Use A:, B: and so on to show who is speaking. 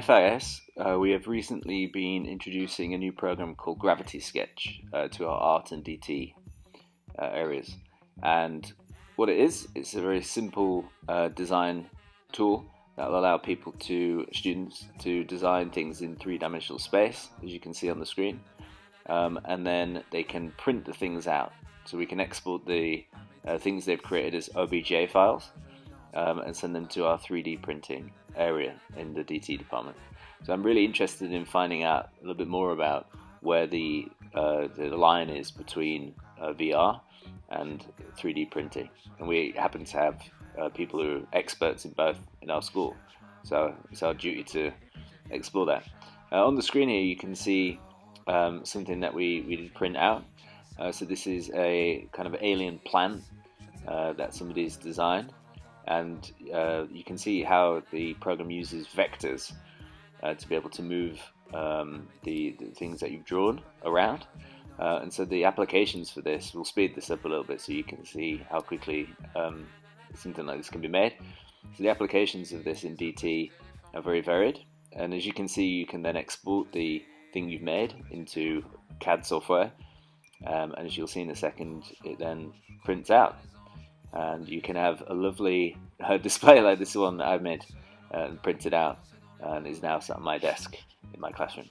A: FIS, we have recently been introducing a new program called Gravity Sketch to our art and DT areas. And what it is, it's a very simple design tool that will allow students to design things in three-dimensional space, as you can see on the screen. And then they can print the things out. So we can export the things they've created as OBJ files and send them to our 3D printing area in the DT department. So I'm really interested in finding out a little bit more about where the line is between VR and 3D printing. And we happen to have people who are experts in both in our school. So it's our duty to explore that. On the screen here you can see something that we did print out. So this is a kind of alien plant that somebody's designed, and you can see how the program uses vectors to be able to move the things that you've drawn around. And so the applications for this, will speed this up a little bit so you can see how quickly something like this can be made. So the applications of this in DT are very varied, and as you can see you can then export the thing you've made into CAD software, and as you'll see in a second it then prints out, and you can have a lovely display like this one that I've made and printed out and is now sat on my desk in my classroom.